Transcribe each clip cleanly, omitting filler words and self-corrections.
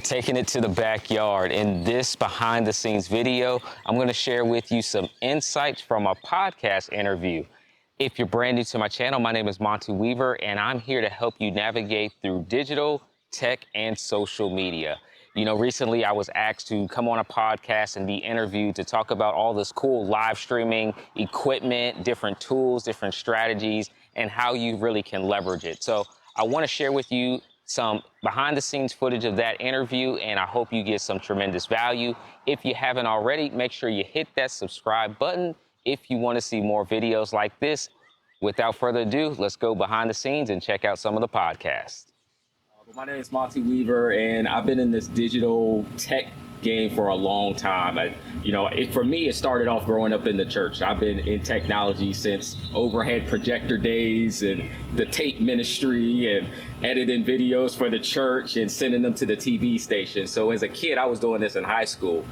Taking it to the backyard. In this behind the scenes video, I'm going to share with you some insights from a podcast interview. If you're brand new to my channel, my name is Monty Weaver, and I'm here to help you navigate through digital, tech, and social media. You know, recently I was asked to come on a podcast and be interviewed to talk about all this cool live streaming equipment, different tools, different strategies, and how you really can leverage it. So I want to share with you some behind the scenes footage of that interview, and I hope you get some tremendous value. If you haven't already, make sure you hit that subscribe button if you want to see more videos like this. Without further ado, let's go behind the scenes and check out some of the podcasts. My name is Monty Weaver, and I've been in this digital tech game for a long time. For me, it started off growing up in the church. I've been in technology since overhead projector days and the tape ministry and editing videos for the church and sending them to the TV station. So as a kid, I was doing this in high school.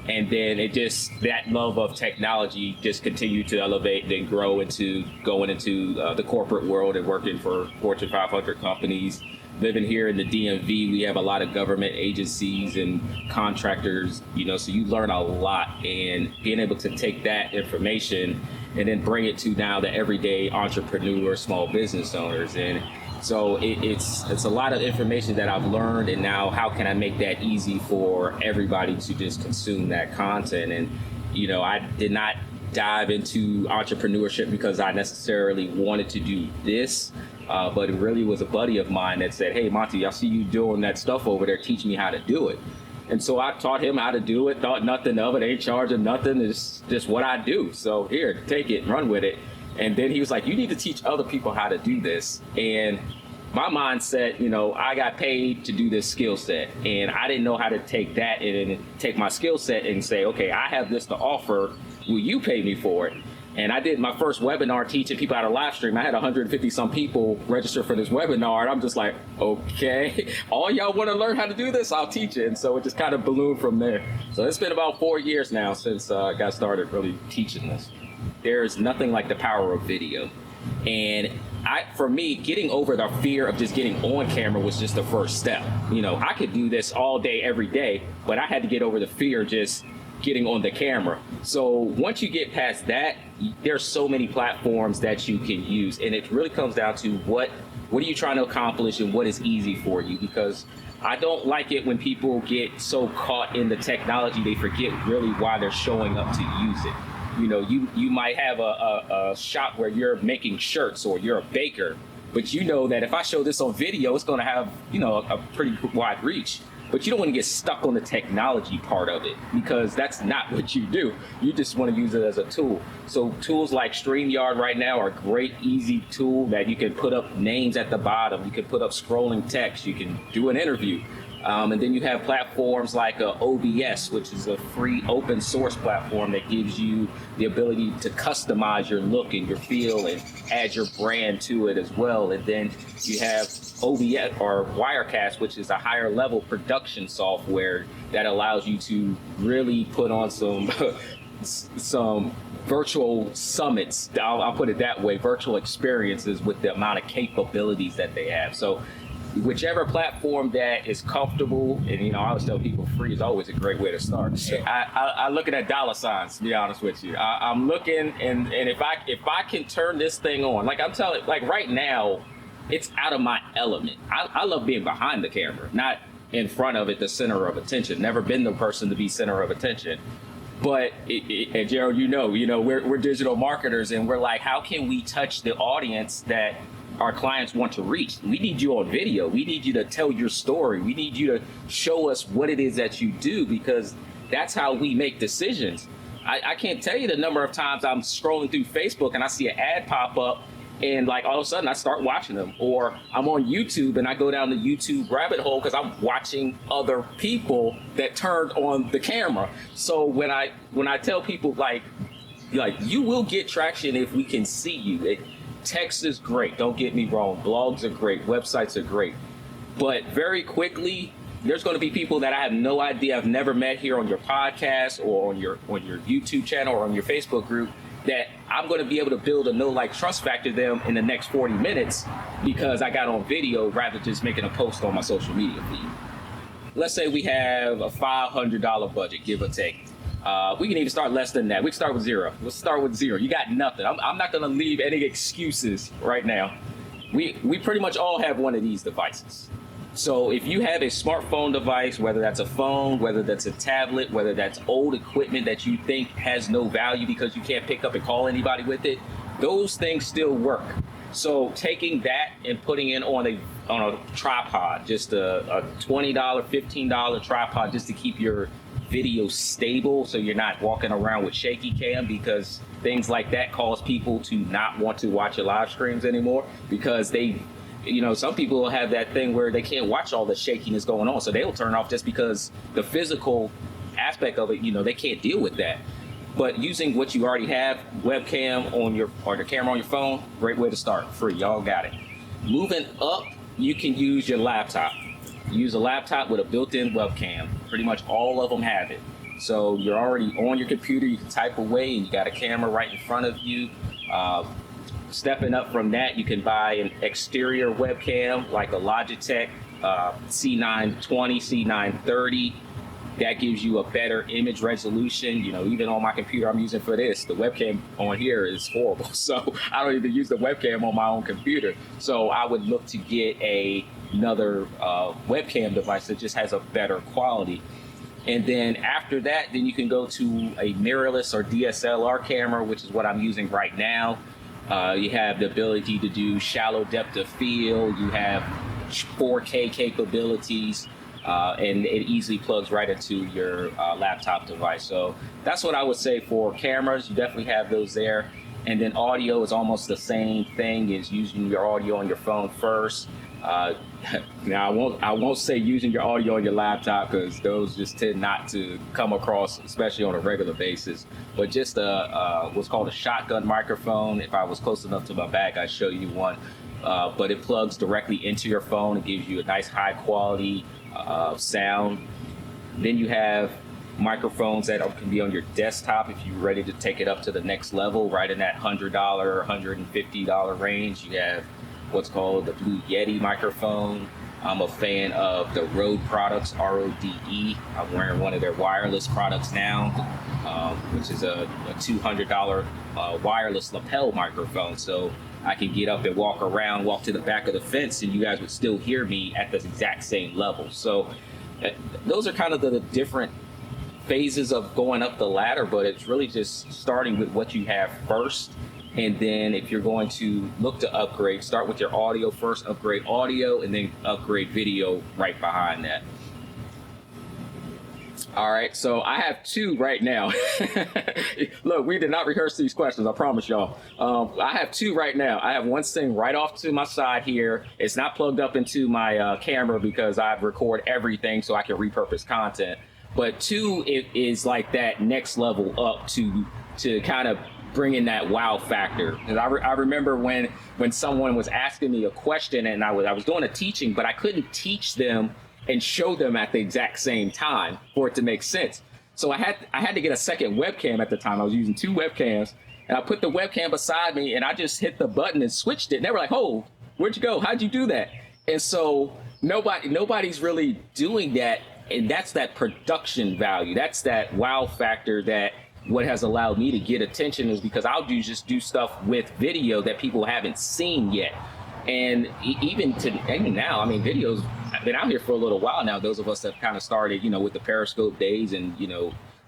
And then that love of technology just continued to elevate and grow into going into the corporate world and working for Fortune 500 companies. Living here in the DMV, we have a lot of government agencies and contractors, so you learn a lot, and being able to take that information and then bring it to now the everyday entrepreneur, small business owners. And so it's a lot of information that I've learned, and now how can I make that easy for everybody to just consume that content? And, I did not dive into entrepreneurship because I necessarily wanted to do this, but it really was a buddy of mine that said, "Hey, Monty, I see you doing that stuff over there. Teach me how to do it." And so I taught him how to do it, thought nothing of it, ain't charging nothing. It's just what I do. So here, take it, run with it. And then he was like, "You need to teach other people how to do this." And my mindset, I got paid to do this skill set, and I didn't know how to take that and take my skill set and say, "Okay, I have this to offer. Will you pay me for it?" And I did my first webinar teaching people how to live stream. I had 150 some people register for this webinar, and I'm just like, okay, all y'all want to learn how to do this? I'll teach it. And so it just kind of ballooned from there. So it's been about 4 years now since I got started really teaching this. There's nothing like the power of video. And for me, getting over the fear of just getting on camera was just the first step. I could do this all day, every day, but I had to get over the fear of just getting on the camera. So once you get past that, there's so many platforms that you can use, and it really comes down to what are you trying to accomplish and what is easy for you, because I don't like it when people get so caught in the technology they forget really why they're showing up to use it. You might have a shop where you're making shirts, or you're a baker, but you know that if I show this on video, it's going to have a pretty wide reach. But you don't want to get stuck on the technology part of it, because that's not what you do. You just want to use it as a tool. So tools like StreamYard right now are a great, easy tool that you can put up names at the bottom. You can put up scrolling text. You can do an interview. And then you have platforms like OBS, which is a free open source platform that gives you the ability to customize your look and your feel and add your brand to it as well. And then you have OBS or Wirecast, which is a higher level production software that allows you to really put on some virtual summits. I'll put it that way, virtual experiences with the amount of capabilities that they have. So whichever platform that is comfortable, and I always tell people free is always a great way to start. Sure. I looking at dollar signs, to be honest with you. I'm looking, and if I can turn this thing on, like I'm telling, like right now, it's out of my element. I love being behind the camera, not in front of it, the center of attention. Never been the person to be center of attention. But and Gerald, we're digital marketers, and we're like, how can we touch the audience that our clients want to reach? We need you on video. We need you to tell your story. We need you to show us what it is that you do, because that's how we make decisions. I can't tell you the number of times I'm scrolling through Facebook and I see an ad pop up, and like all of a sudden I start watching them. Or I'm on YouTube and I go down the YouTube rabbit hole because I'm watching other people that turned on the camera. So when I tell people like you will get traction if we can see you. Text is great, don't get me wrong. Blogs are great, websites are great. But very quickly, there's going to be people that I have no idea, I've never met here on your podcast or on your YouTube channel or on your Facebook group, that I'm going to be able to build a know, like, trust factor them in the next 40 minutes because I got on video rather than just making a post on my social media feed. let's say we have a $500 budget, give or take. We can even start less than that. We can start with zero. Let's start with zero. You got nothing. I'm not going to leave any excuses right now. We pretty much all have one of these devices. So if you have a smartphone device, whether that's a phone, whether that's a tablet, whether that's old equipment that you think has no value because you can't pick up and call anybody with it, those things still work. So taking that and putting it on a tripod, just a $20, $15 tripod, just to keep your video stable so you're not walking around with shaky cam, because things like that cause people to not want to watch your live streams anymore, because some people will have that thing where they can't watch all the shakiness going on, so they'll turn off just because the physical aspect of it, they can't deal with that. But using what you already have, webcam or the camera on your phone, great way to start. Free, y'all got it. Moving up, you can use your laptop. Use a laptop with a built-in webcam. Pretty much all of them have it. So you're already on your computer, you can type away, and you got a camera right in front of you. Stepping up from that, you can buy an exterior webcam like a Logitech C920, C930. That gives you a better image resolution. Even on my computer I'm using for this, the webcam on here is horrible. So I don't even use the webcam on my own computer. So I would look to get another webcam device that just has a better quality. And then after that, then you can go to a mirrorless or DSLR camera, which is what I'm using right now. You have the ability to do shallow depth of field. You have 4K capabilities. And it easily plugs right into your laptop device. So that's what I would say for cameras. You definitely have those there. And then audio is almost the same thing as using your audio on your phone first. Now I won't say using your audio on your laptop, because those just tend not to come across, especially on a regular basis. But just what's called a shotgun microphone. If I was close enough to my back, I'd show you one. But it plugs directly into your phone. It gives you a nice high quality sound. Then you have microphones that can be on your desktop if you're ready to take it up to the next level, right in that $100, $150 range. You have what's called the Blue Yeti microphone. I'm a fan of the Rode products, RODE. I'm wearing one of their wireless products now, which is a $200 wireless lapel microphone. So I can get up and walk to the back of the fence, and you guys would still hear me at the exact same level. So those are kind of the different phases of going up the ladder, but it's really just starting with what you have first. And then if you're going to look to upgrade, start with your audio first, upgrade audio, and then upgrade video right behind that. All right, so I have two right now. Look, we did not rehearse these questions, I promise y'all. I have two right now. I have one sitting right off to my side here. It's not plugged up into my camera because I record everything so I can repurpose content. But two is like that next level up to kind of bring in that wow factor. And I remember when someone was asking me a question, and I was doing a teaching, but I couldn't teach them and show them at the exact same time for it to make sense. So I had to get a second webcam at the time. I was using two webcams, and I put the webcam beside me, and I just hit the button and switched it. And they were like, "Oh, where'd you go? How'd you do that?" And so nobody's really doing that, and that's that production value. That's that wow factor. That what has allowed me to get attention is because I'll just do stuff with video that people haven't seen yet. And even now, I mean, videos have been out here for a little while now. Those of us that kind of started, with the Periscope days and,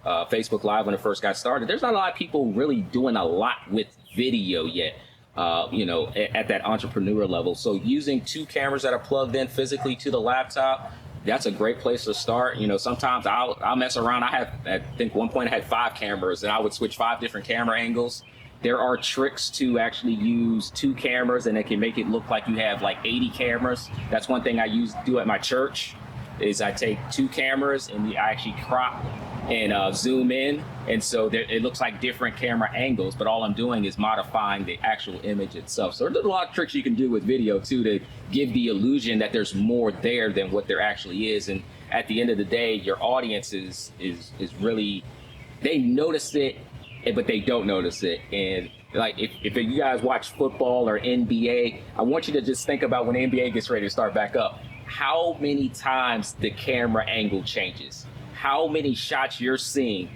Facebook Live when it first got started, there's not a lot of people really doing a lot with video yet, at that entrepreneur level. So using two cameras that are plugged in physically to the laptop, that's a great place to start. Sometimes I'll mess around. I think one point I had 5 cameras, and I would switch 5 different camera angles. There are tricks to actually use 2 cameras, and it can make it look like you have like 80 cameras. That's one thing I do at my church, is I take 2 cameras and I actually crop and zoom in. And so it looks like different camera angles, but all I'm doing is modifying the actual image itself. So there's a lot of tricks you can do with video too, to give the illusion that there's more there than what there actually is. And at the end of the day, your audience is really, they notice it, but they don't notice it. And like if you guys watch football or NBA, I want you to just think about when the NBA gets ready to start back up. how many times the camera angle changes, how many shots you're seeing.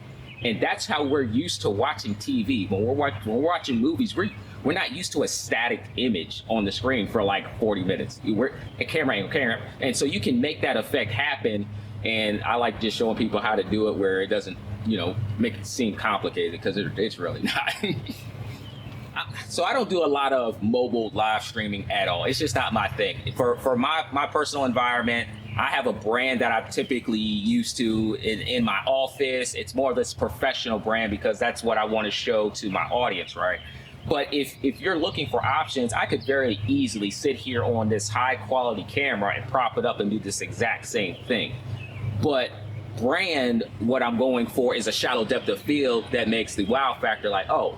And that's how we're used to watching TV. When we're watching movies, we're not used to a static image on the screen for like 40 minutes. We're a camera angle. And so you can make that effect happen. And I like just showing people how to do it where it doesn't, make it seem complicated, because it's really not. So I don't do a lot of mobile live streaming at all. It's just not my thing. For my personal environment, I have a brand that I'm typically used to in my office. It's more of this professional brand because that's what I want to show to my audience, right? But if you're looking for options, I could very easily sit here on this high quality camera and prop it up and do this exact same thing. But brand, what I'm going for is a shallow depth of field that makes the wow factor like, oh,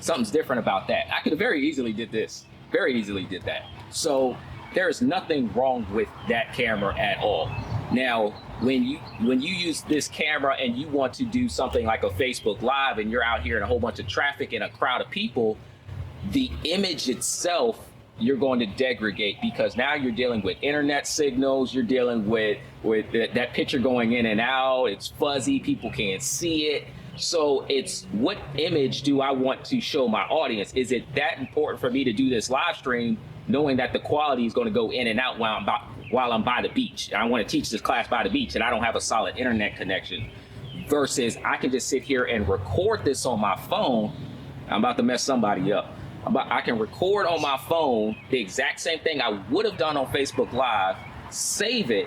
something's different about that. I could have very easily did this, very easily did that. So there is nothing wrong with that camera at all. Now, when you use this camera and you want to do something like a Facebook Live and you're out here in a whole bunch of traffic and a crowd of people, the image itself, you're going to degrade, because now you're dealing with internet signals, you're dealing with that picture going in and out, it's fuzzy, people can't see it. So it's, what image do I want to show my audience? Is it that important for me to do this live stream knowing that the quality is going to go in and out while I'm by the beach? I want to teach this class by the beach and I don't have a solid internet connection, versus I can just sit here and record this on my phone. I'm about to mess somebody up. I can record on my phone the exact same thing I would have done on Facebook Live, save it,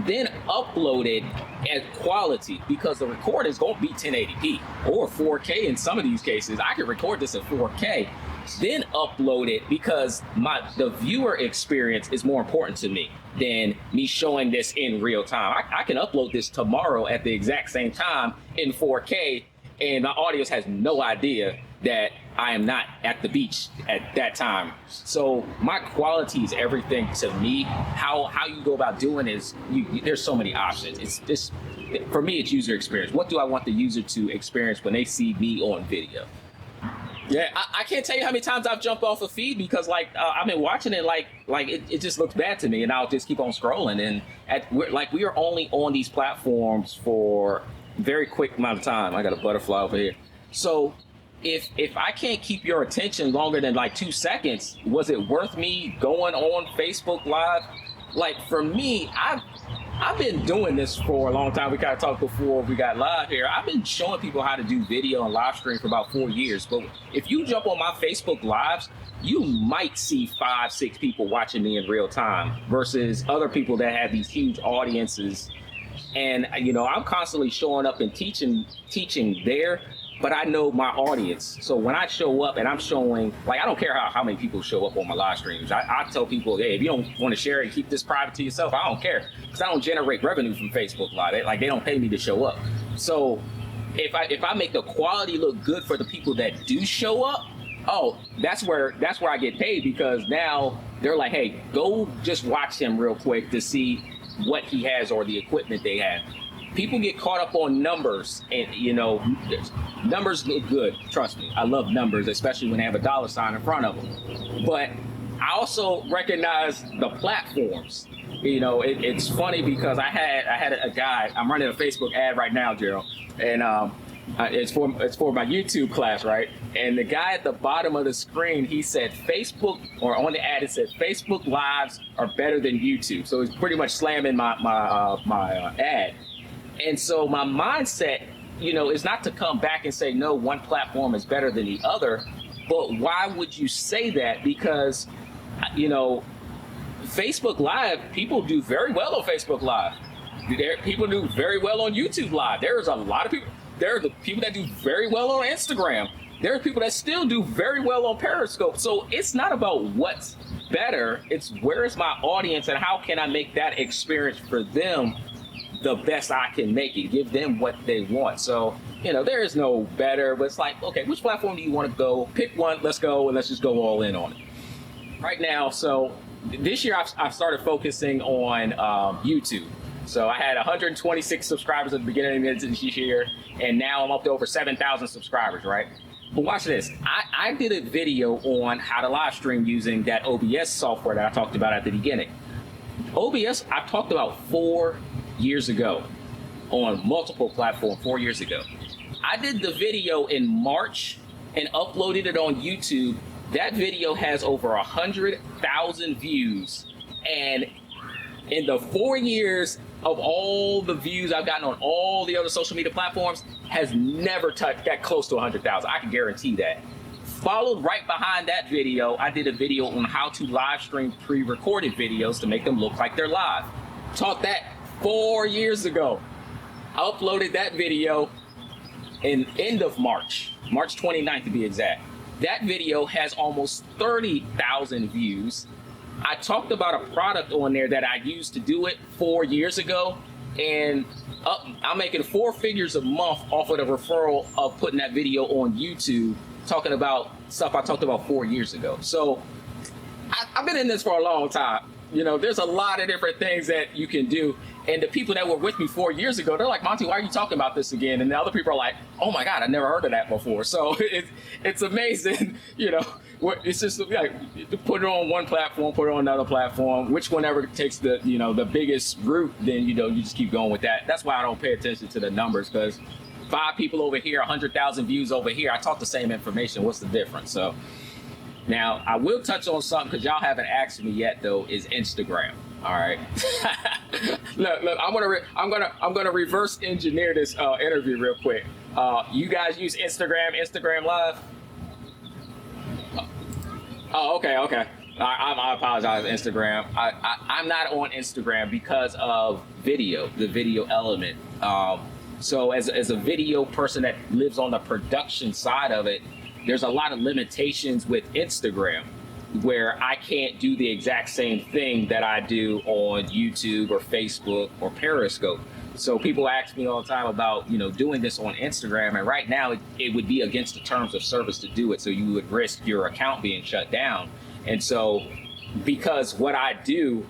then upload it at quality, because the record is going to be 1080p or 4K in some of these cases. I can record this at 4K, then upload it, because the viewer experience is more important to me than me showing this in real time. I can upload this tomorrow at the exact same time in 4K, and my audience has no idea that I am not at the beach at that time. So my quality is everything to me. How you go about doing is, there's so many options. It's just, for me, it's user experience. What do I want the user to experience when they see me on video? Yeah, I can't tell you how many times I've jumped off a feed because I've been watching it like it just looks bad to me, and I'll just keep on scrolling. And we are only on these platforms for a very quick amount of time. I got a butterfly over here. So if I can't keep your attention longer than like 2 seconds, was it worth me going on Facebook Live? Like, for me, I've been doing this for a long time. We kind of talked before we got live here. I've been showing people how to do video and live stream for about 4 years. But if you jump on my Facebook Lives, you might see 5, 6 people watching me in real time versus other people that have these huge audiences. And, I'm constantly showing up and teaching there, but I know my audience. So when I show up and I'm showing, I don't care how many people show up on my live streams. I tell people, hey, if you don't want to share it and keep this private to yourself, I don't care, because I don't generate revenue from Facebook Live. They don't pay me to show up. So if I make the quality look good for the people that do show up, oh, that's where I get paid, because now they're like, hey, go just watch him real quick to see what he has or the equipment they have. People get caught up on numbers, and numbers look good. Trust me, I love numbers, especially when they have a dollar sign in front of them. But I also recognize the platforms. It's funny because I had a guy. I'm running a Facebook ad right now, Gerald, and it's for my YouTube class, right? And the guy at the bottom of the screen, he said Facebook, or on the ad it said Facebook Lives are better than YouTube. So he's pretty much slamming my ad. And so my mindset, is not to come back and say, no, one platform is better than the other. But why would you say that? Because, Facebook Live, people do very well on Facebook Live. People do very well on YouTube Live. There's a lot of people. There are the people that do very well on Instagram. There are people that still do very well on Periscope. So it's not about what's better. It's where is my audience and how can I make that experience for them the best I can make it, give them what they want. So, there is no better, but it's like, okay, which platform do you want to go? Pick one, let's go, and let's just go all in on it. Right now, so this year I've started focusing on YouTube. So I had 126 subscribers at the beginning of this year, and now I'm up to over 7,000 subscribers, right? But watch this. I did a video on how to live stream using that OBS software that I talked about at the beginning. OBS, I talked about 4 years ago on multiple platforms 4 years ago. I did the video in March and uploaded it on YouTube. That video has over 100,000 views. And in the 4 years of all the views I've gotten on all the other social media platforms, has never got close to 100,000. I can guarantee that. Followed right behind that video, I did a video on how to live stream pre-recorded videos to make them look like they're live. Taught that 4 years ago. I uploaded that video in end of March 29th to be exact. That video has almost 30,000 views. I talked about a product on there that I used to do it 4 years ago, and I'm making 4 figures a month off of the referral of putting that video on YouTube, talking about stuff I talked about 4 years ago. So I've been in this for a long time. You know, there's a lot of different things that you can do. And the people that were with me 4 years ago, they're like, Monty, why are you talking about this again? And the other people are like, oh my God, I never heard of that before. So it's amazing, you know, it's just like put it on one platform, put it on another platform, which whenever takes the, you know, the biggest route, then, you know, you just keep going with that. That's why I don't pay attention to the numbers, because 5 people over here, 100,000 views over here, I taught the same information. What's the difference? So now I will touch on something because y'all haven't asked me yet though, is Instagram. All right. look, I'm gonna reverse engineer this interview real quick. You guys use Instagram Live? Oh, okay. I apologize, Instagram. I'm not on Instagram because of video, the video element. So as a video person that lives on the production side of it, there's a lot of limitations with Instagram where I can't do the exact same thing that I do on YouTube or Facebook or Periscope. So people ask me all the time about, you know, doing this on Instagram, and right now it would be against the terms of service to do it. So you would risk your account being shut down. And so because what I do,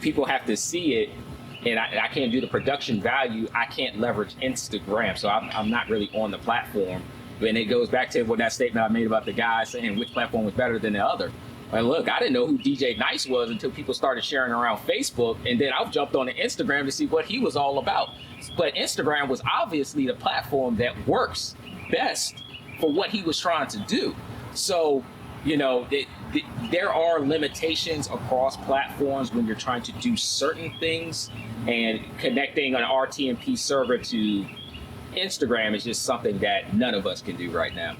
people have to see it, and I can't do the production value, I can't leverage Instagram. So I'm not really on the platform. And it goes back to what that statement I made about the guy saying which platform was better than the other. And look, I didn't know who DJ Nice was until people started sharing around Facebook, and then I jumped on the Instagram to see what he was all about. But Instagram was obviously the platform that works best for what he was trying to do. So, you know, there are limitations across platforms when you're trying to do certain things, and connecting an RTMP server to Instagram is just something that none of us can do right now.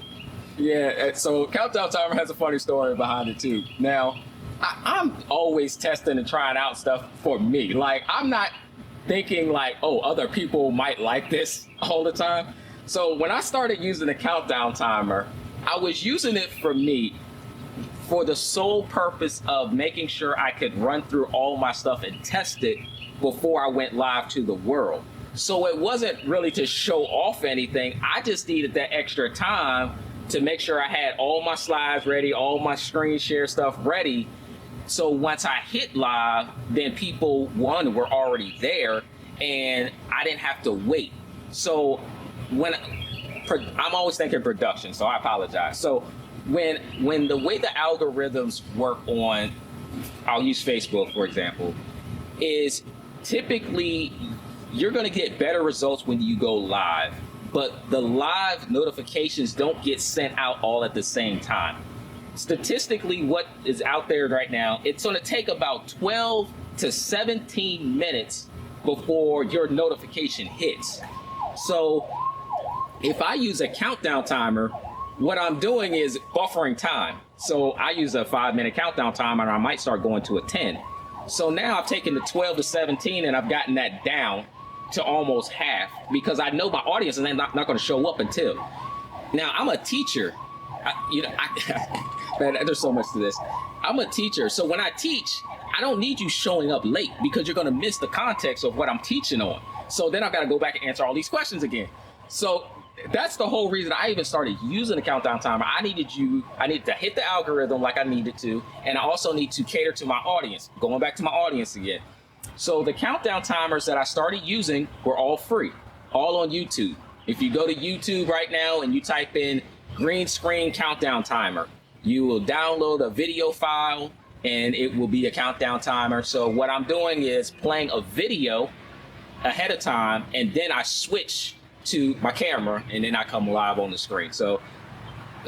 Yeah, so Countdown Timer has a funny story behind it too. Now, I'm always testing and trying out stuff for me. Like, I'm not thinking like, oh, other people might like this all the time. So when I started using the Countdown Timer, I was using it for me for the sole purpose of making sure I could run through all my stuff and test it before I went live to the world. So it wasn't really to show off anything. I just needed that extra time to make sure I had all my slides ready, all my screen share stuff ready. So once I hit live, then people, one, were already there, and I didn't have to wait. So I'm always thinking production, so I apologize. So when the way the algorithms work on, I'll use Facebook for example, is typically you're gonna get better results when you go live, but the live notifications don't get sent out all at the same time. Statistically, what is out there right now, it's gonna take about 12 to 17 minutes before your notification hits. So if I use a countdown timer, what I'm doing is buffering time. So I use a 5-minute countdown timer, and I might start going to a 10. So now I've taken the 12 to 17 and I've gotten that down to almost half, because I know my audience is not going to show up until. Now, I'm a teacher. Man, there's so much to this. I'm a teacher, so when I teach, I don't need you showing up late, because you're going to miss the context of what I'm teaching on. So then I've got to go back and answer all these questions again. So that's the whole reason I even started using the countdown timer. I needed to hit the algorithm like I needed to, and I also need to cater to my audience. Going back to my audience again. So the countdown timers that I started using were all free, all on YouTube. If you go to YouTube right now and you type in green screen countdown timer, you will download a video file, and it will be a countdown timer. So what I'm doing is playing a video ahead of time, and then I switch to my camera, and then I come live on the screen. So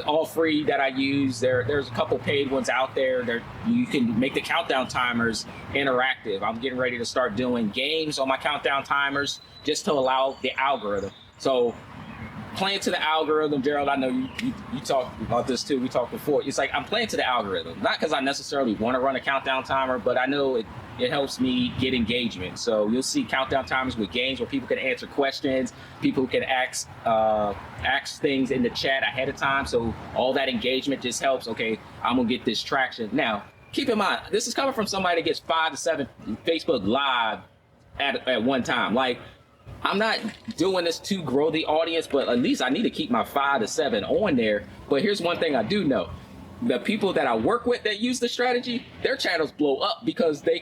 all free that I use. There's a couple paid ones out there. You can make the countdown timers interactive. I'm getting ready to start doing games on my countdown timers just to allow the algorithm. So playing to the algorithm, Gerald, I know you talked about this too. We talked before. It's like I'm playing to the algorithm, not because I necessarily want to run a countdown timer, but I know it helps me get engagement. So you'll see countdown timers with games where people can answer questions, people can ask things in the chat ahead of time. So all that engagement just helps. Okay, I'm gonna get this traction. Now, keep in mind, this is coming from somebody that gets 5 to 7 Facebook Live at one time. Like, I'm not doing this to grow the audience, but at least I need to keep my 5 to 7 on there. But here's one thing I do know. The people that I work with that use the strategy, their channels blow up because they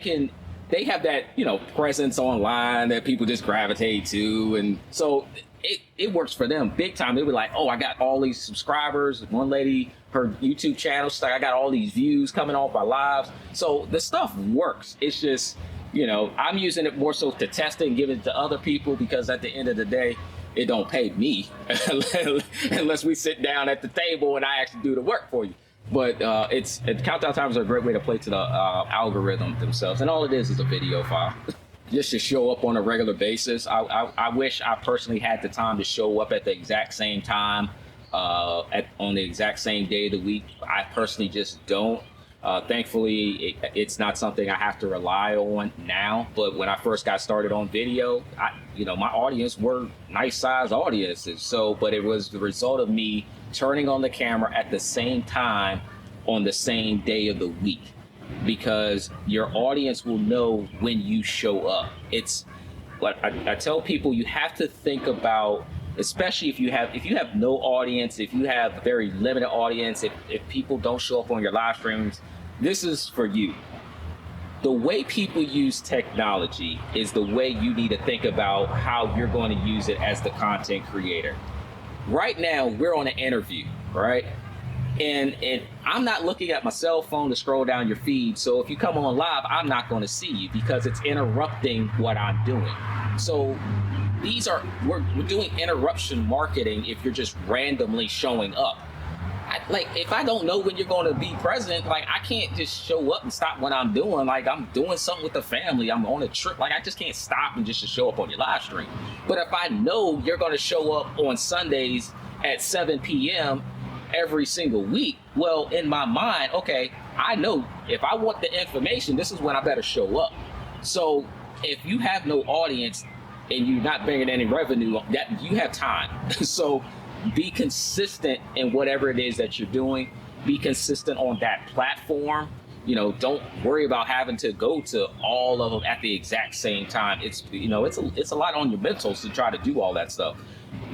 have that, presence online that people just gravitate to. And so it works for them big time. They were like, oh, I got all these subscribers. One lady, her YouTube channel, she's like, I got all these views coming off my lives. So the stuff works. It's just, I'm using it more so to test it and give it to other people, because at the end of the day, it don't pay me unless we sit down at the table and I actually do the work for you. But countdown timers are a great way to play to the algorithm themselves. And all it is a video file just to show up on a regular basis. I wish I personally had the time to show up at the exact same time on the exact same day of the week. I personally just don't. Thankfully, it's not something I have to rely on now. But when I first got started on video, my audience were nice sized audiences. But it was the result of me turning on the camera at the same time on the same day of the week, because your audience will know when you show up. It's what I tell people, you have to think about, especially if you have no audience, if you have a very limited audience, if people don't show up on your live streams, this is for you. The way people use technology is the way you need to think about how you're going to use it as the content creator. Right now, we're on an interview, right? And I'm not looking at my cell phone to scroll down your feed. So if you come on live, I'm not going to see you because it's interrupting what I'm doing. So we're doing interruption marketing if you're just randomly showing up. If I don't know when you're going to be present, I can't just show up and stop what I'm doing. I'm doing something with the family. I'm on a trip. I just can't stop and just to show up on your live stream. But if I know you're going to show up on Sundays at 7 p.m. every single week, well, in my mind, okay, I know if I want the information, this is when I better show up. So if you have no audience and you're not bringing any revenue, that you have time. So be consistent in whatever it is that you're doing. Be consistent on that platform. Don't worry about having to go to all of them at the exact same time. It's a lot on your mentals to try to do all that stuff.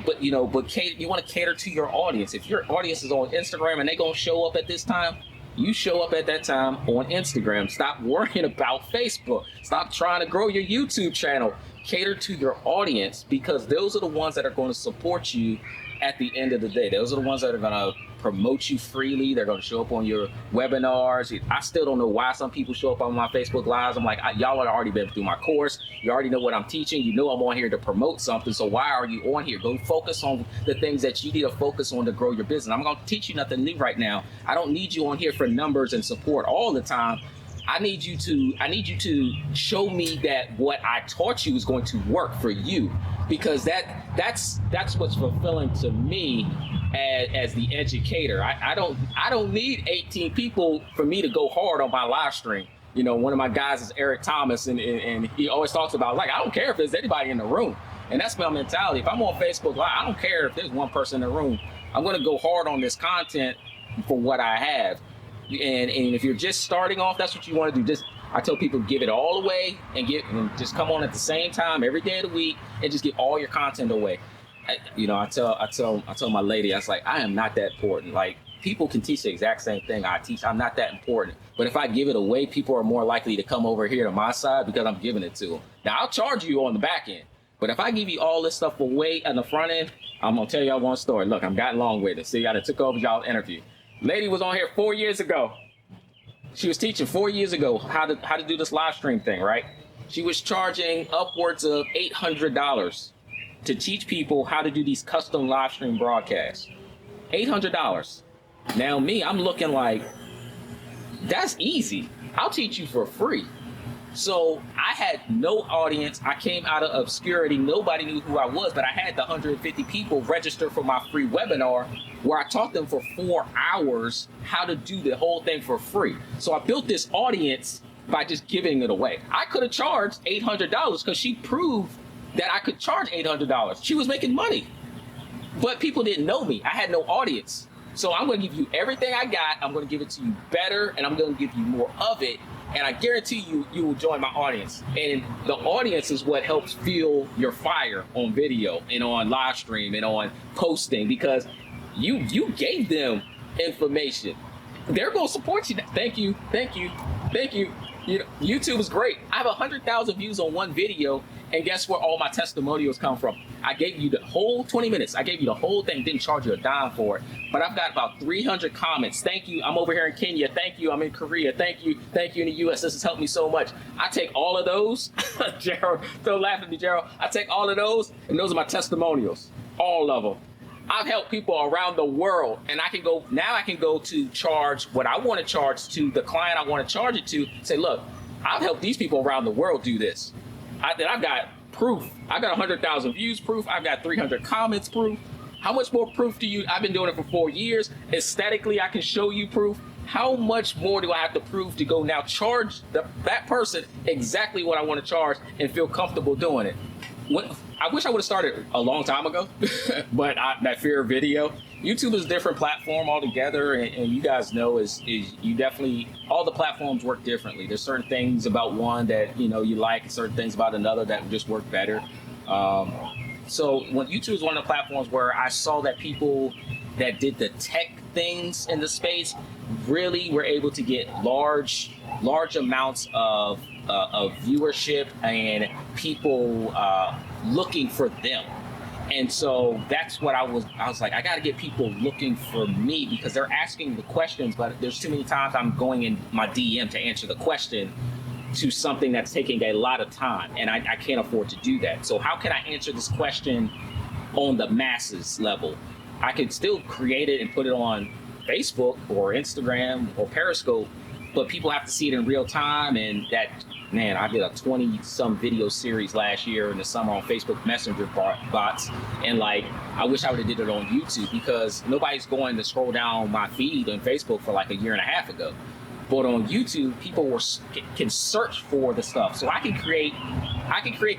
But you want to cater to your audience. If your audience is on Instagram and they're gonna show up at this time, you show up at that time on Instagram. Stop worrying about Facebook. Stop trying to grow your YouTube channel. Cater to your audience, because those are the ones that are going to support you at the end of the day. Those are the ones that are going to promote you freely. They're going to show up on your webinars. I still don't know why some people show up on my Facebook Lives. I'm like, y'all have already been through my course. You already know what I'm teaching. You know I'm on here to promote something. So why are you on here? Go focus on the things that you need to focus on to grow your business. I'm going to teach you nothing new right now. I don't need you on here for numbers and support all the time. I need you to show me that what I taught you is going to work for you, because that's what's fulfilling to me as the educator. I don't need 18 people for me to go hard on my live stream. One of my guys is Eric Thomas, and he always talks about, I don't care if there's anybody in the room. And that's my mentality. If I'm on Facebook Live, I don't care if there's one person in the room. I'm going to go hard on this content for what I have. And if you're just starting off, that's what you want to do. I tell people, give it all away and just come on at the same time every day of the week and just get all your content away. I tell my lady, I was like, I am not that important. People can teach the exact same thing I teach. I'm not that important. But if I give it away, people are more likely to come over here to my side because I'm giving it to them. Now, I'll charge you on the back end. But if I give you all this stuff away on the front end, I'm going to tell y'all one story. Look, I'm gotten long with it. See, I took over y'all's interview. Lady was on here 4 years ago. She was teaching 4 years ago how to do this live stream thing, right? She was charging upwards of $800 to teach people how to do these custom live stream broadcasts. $800. Now me, I'm looking like, that's easy. I'll teach you for free. So I had no audience. I came out of obscurity. Nobody knew who I was, but I had the 150 people register for my free webinar where I taught them for 4 hours how to do the whole thing for free. So I built this audience by just giving it away. I could have charged $800 because she proved that I could charge $800. She was making money, but people didn't know me. I had no audience. So I'm going to give you everything I got. I'm going to give it to you better, and I'm going to give you more of it. And I guarantee you, you will join my audience. And the audience is what helps fuel your fire on video and on live stream and on posting, because you gave them information. They're going to support you. Thank you, thank you, thank you. You know, YouTube is great. I have 100,000 views on one video, and guess where all my testimonials come from? I gave you the whole 20 minutes. I gave you the whole thing, didn't charge you a dime for it. But I've got about 300 comments. Thank you. I'm over here in Kenya. Thank you. I'm in Korea. Thank you. Thank you in the US. This has helped me so much. I take all of those. Gerald, don't laugh at me, Gerald. I take all of those, and those are my testimonials. All of them. I've helped people around the world, and I can go to charge what I want to charge to the client I want to charge it to. Say, look, I've helped these people around the world do this. Then I've got proof. I got 100,000 views proof. I've got 300 comments proof. How much more proof do you? I've been doing it for 4 years. Aesthetically, I can show you proof. How much more do I have to prove to go now charge that person exactly what I want to charge and feel comfortable doing it? I wish I would have started a long time ago, but that fear of video. YouTube is a different platform altogether, and you guys know is you definitely, all the platforms work differently. There's certain things about one that you like, certain things about another that just work better. So when YouTube is one of the platforms where I saw that people that did the tech things in the space really were able to get large amounts of viewership and people looking for them. And so that's what I was like, I got to get people looking for me, because they're asking the questions, but there's too many times I'm going in my DM to answer the question to something that's taking a lot of time, and I can't afford to do that. So how can I answer this question on the masses level? I could still create it and put it on Facebook or Instagram or Periscope, but people have to see it in real time. And that, man, I did a 20-some video series last year in the summer on Facebook Messenger bots, and like, I wish I would have did it on YouTube, because nobody's going to scroll down my feed on Facebook for like a year and a half ago. But on YouTube, people can search for the stuff. So I can create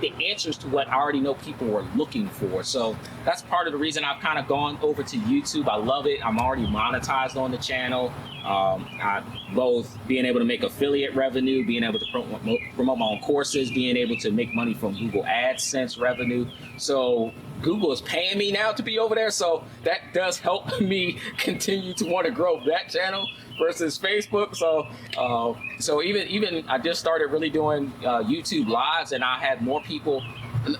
the answers to what I already know people were looking for. So that's part of the reason I've kind of gone over to YouTube. I love it. I'm already monetized on the channel. Both being able to make affiliate revenue, being able to promote my own courses, being able to make money from Google AdSense revenue. So Google is paying me now to be over there. So that does help me continue to want to grow that channel versus Facebook. So even I just started really doing YouTube lives, and I had more people.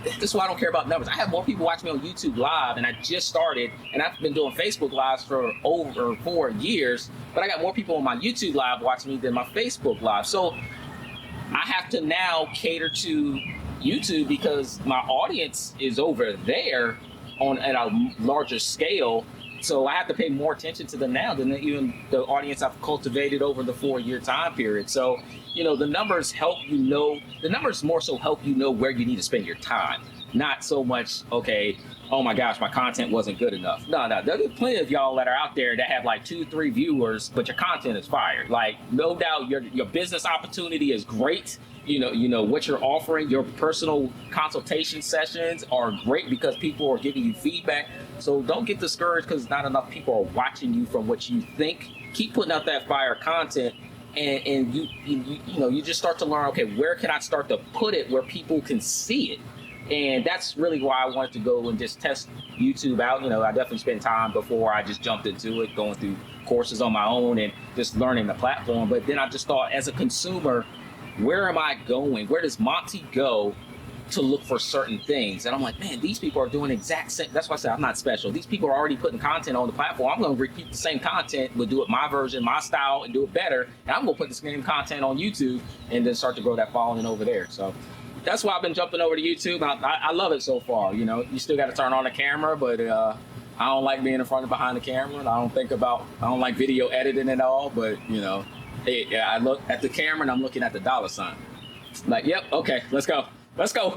This is why I don't care about numbers. I have more people watching me on YouTube Live, and I just started, and I've been doing Facebook Lives for over 4 years, but I got more people on my YouTube Live watching me than my Facebook Live. So I have to now cater to YouTube, because my audience is over there at a larger scale. So I have to pay more attention to them now than even the audience I've cultivated over the 4-year time period. So, the numbers help the numbers more so help you know where you need to spend your time. Not so much, okay, oh my gosh, my content wasn't good enough. No, there's plenty of y'all that are out there that have like 2-3 viewers, but your content is fire. Like, no doubt your business opportunity is great. What you're offering, your personal consultation sessions are great because people are giving you feedback. So don't get discouraged because not enough people are watching you from what you think. Keep putting out that fire content, and you just start to learn, okay, where can I start to put it where people can see it? And that's really why I wanted to go and just test YouTube out. I definitely spent time before I just jumped into it, going through courses on my own and just learning the platform. But then I just thought, as a consumer, where am I going? Where does Monty go to look for certain things. And I'm like, man, these people are doing exact same. That's why I said I'm not special. These people are already putting content on the platform. I'm going to repeat the same content, but do it my version, my style, and do it better. And I'm going to put the same content on YouTube and then start to grow that following over there. So that's why I've been jumping over to YouTube. I love it so far. You know, you still got to turn on the camera, but I don't like being in front and behind the camera. I don't like video editing at all. But, you know, I look at the camera and I'm looking at the dollar sign. Like, yep, okay, let's go. Let's go.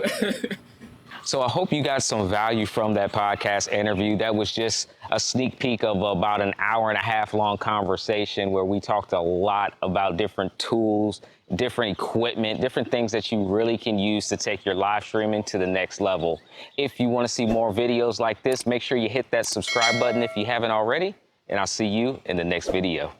So I hope you got some value from that podcast interview. That was just a sneak peek of about an hour and a half long conversation where we talked a lot about different tools, different equipment, different things that you really can use to take your live streaming to the next level. If you want to see more videos like this, make sure you hit that subscribe button if you haven't already, and I'll see you in the next video.